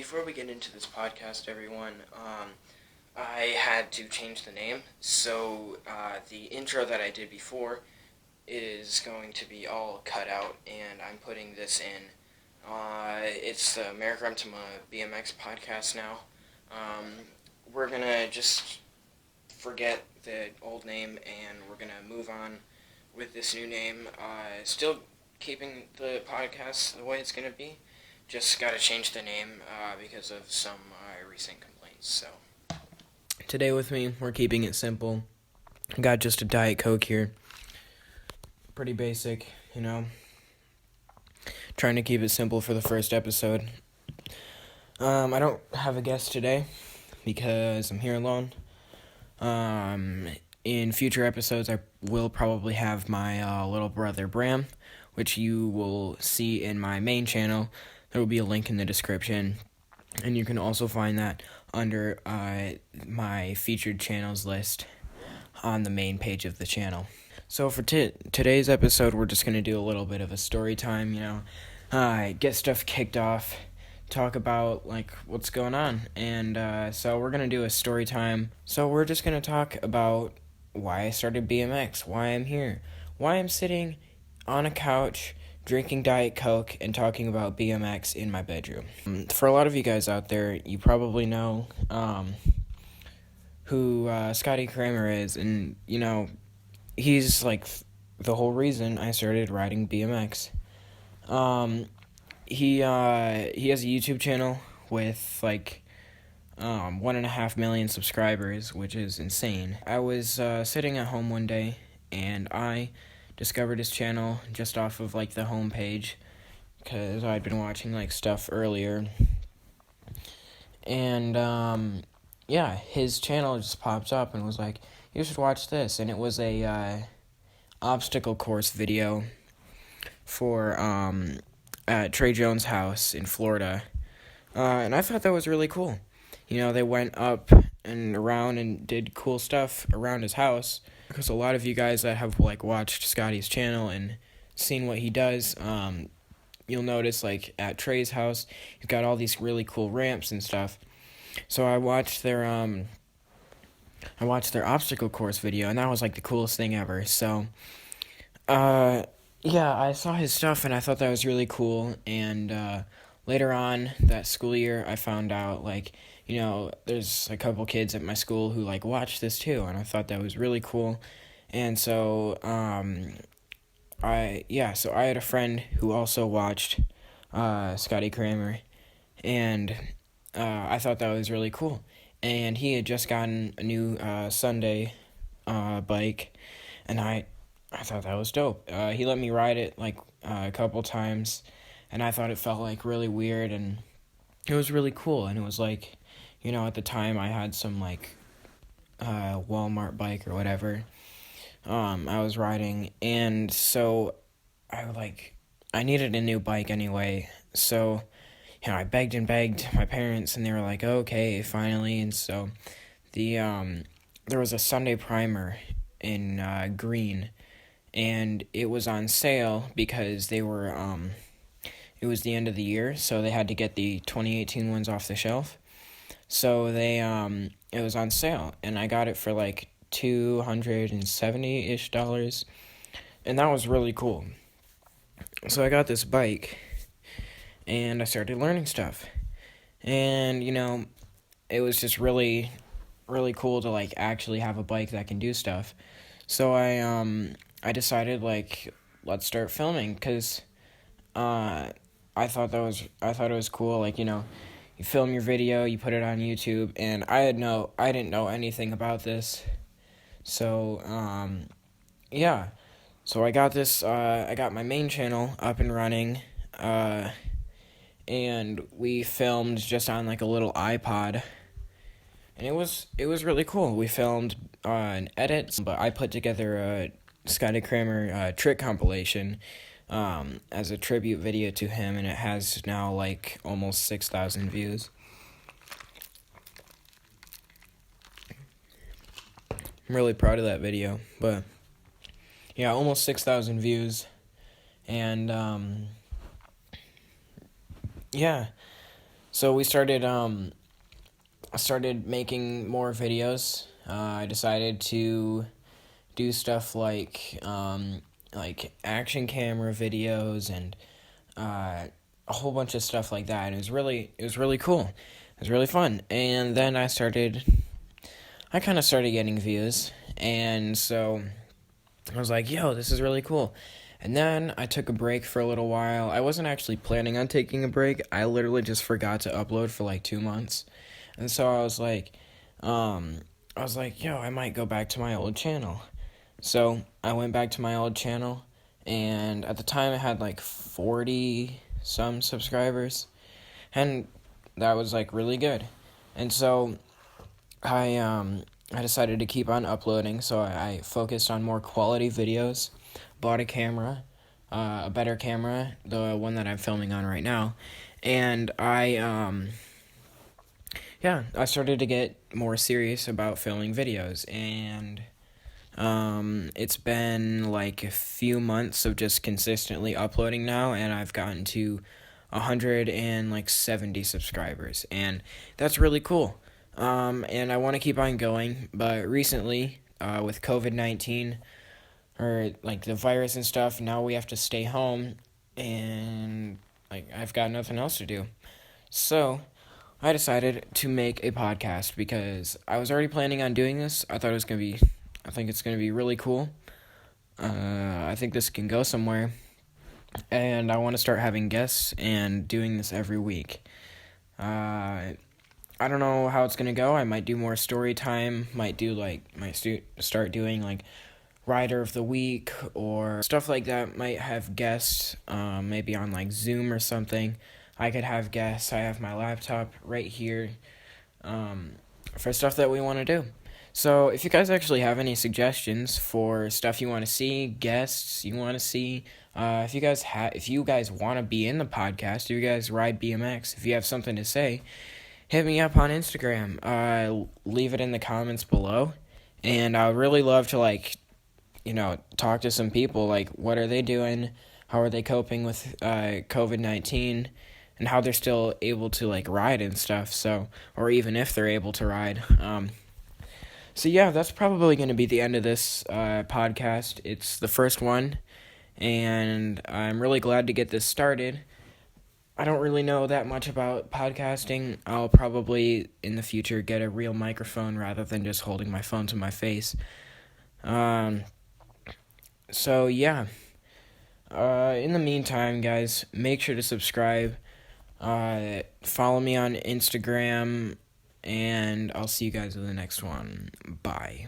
before we get into this podcast, everyone, I had to change the name. So the intro that I did before is going to be all cut out, and I'm putting this in. It's the America to my BMX podcast now. We're going to just forget the old name, and we're going to move on with this new name. Still keeping the podcast the way it's going to be. Just got to change the name because of some recent complaints. So today with me, we're keeping it simple. Got just a Diet Coke here. Pretty basic, you know. Trying to keep it simple for the first episode. I don't have a guest today because I'm here alone. In future episodes, I will probably have my little brother Bram, which you will see in my main channel. There will be a link in the description, and you can also find that under my featured channels list on the main page of the channel. So for today's episode, we're just going to do a little bit of a story time, get stuff kicked off, talk about, what's going on, and so we're going to do a story time. So we're just going to talk about why I started BMX, why I'm here, why I'm sitting on a couch drinking Diet Coke and talking about BMX in my bedroom. For a lot of you guys out there, you probably know who Scotty Kramer is, and, he's, the whole reason I started riding BMX. He has a YouTube channel with, 1.5 million subscribers, which is insane. I was sitting at home one day, and I discovered his channel just off of the homepage because I'd been watching stuff earlier, and his channel just popped up and was like, you should watch this. And it was a obstacle course video for at Trey Jones' house in Florida, and I thought that was really cool. They went up and around and did cool stuff around his house. Because a lot of you guys that have watched Scotty's channel and seen what he does, you'll notice at Trey's house, you've got all these really cool ramps and stuff. So I watched their obstacle course video, and that was the coolest thing ever. So I saw his stuff and I thought that was really cool. And later on that school year, I found out there's a couple kids at my school who watch this too, and I thought that was really cool. And so I had a friend who also watched Scotty Kramer, and I thought that was really cool. And he had just gotten a new Sunday bike, and I thought that was dope. He let me ride it a couple times, and I thought it felt really weird, and it was really cool. And it was at the time I had some Walmart bike or whatever I was riding, and so I needed a new bike anyway. So I begged and begged my parents, and they were like, okay, finally. And so there was a Sunday primer in green, and it was on sale because they were it was the end of the year, so they had to get the 2018 ones off the shelf. So they it was on sale, and I got it for $270-ish, and that was really cool. So I got this bike, and I started learning stuff, and it was just really, really cool to actually have a bike that can do stuff. So I decided let's start filming, because I thought it was cool. You film your video, you put it on YouTube, and I didn't know anything about this. So so I got this. I got my main channel up and running, and we filmed just on a little iPod, and it was really cool. We filmed an edit, but I put together a Scotty Kramer trick compilation as a tribute video to him, and it has now almost 6,000 views. I'm really proud of that video, but almost 6,000 views, and So I started making more videos. I decided to do stuff like action camera videos and a whole bunch of stuff like that. And it was really cool. It was really fun. And then I kind of started getting views, and so I was like, "Yo, this is really cool." And then I took a break for a little while. I wasn't actually planning on taking a break. I literally just forgot to upload for like 2 months. And so I was like, yo, I might go back to my old channel. So I went back to my old channel, and at the time it had like 40 some subscribers, and that was like really good. And so I decided to keep on uploading, so I focused on more quality videos, bought a camera, a better camera, the one that I'm filming on right now, and I started to get more serious about filming videos, and it's been like a few months of just consistently uploading now, and I've gotten to 170 subscribers, and that's really cool. And I want to keep on going, but recently, with COVID-19, or like the virus and stuff, now we have to stay home, and like I've got nothing else to do. So, I decided to make a podcast because I was already planning on doing this. I think it's gonna be really cool. I think this can go somewhere, and I want to start having guests and doing this every week. I don't know how it's gonna go. I might do more story time. Start doing like Rider of the Week or stuff like that. Might have guests, maybe on like Zoom or something. I could have guests. I have my laptop right here, for stuff that we want to do. So if you guys actually have any suggestions for stuff you want to see, guests you want to see, if you guys want to be in the podcast, if you guys ride BMX, if you have something to say, hit me up on Instagram. Leave it in the comments below, and I would really love to talk to some people. Like, what are they doing? How are they coping with COVID-19? And how they're still able to like ride and stuff. So, or even if they're able to ride. So yeah, that's probably going to be the end of this podcast. It's the first one, and I'm really glad to get this started. I don't really know that much about podcasting. I'll probably in the future get a real microphone rather than just holding my phone to my face. So yeah. In the meantime, guys, make sure to subscribe. Follow me on Instagram, and I'll see you guys in the next one. Bye.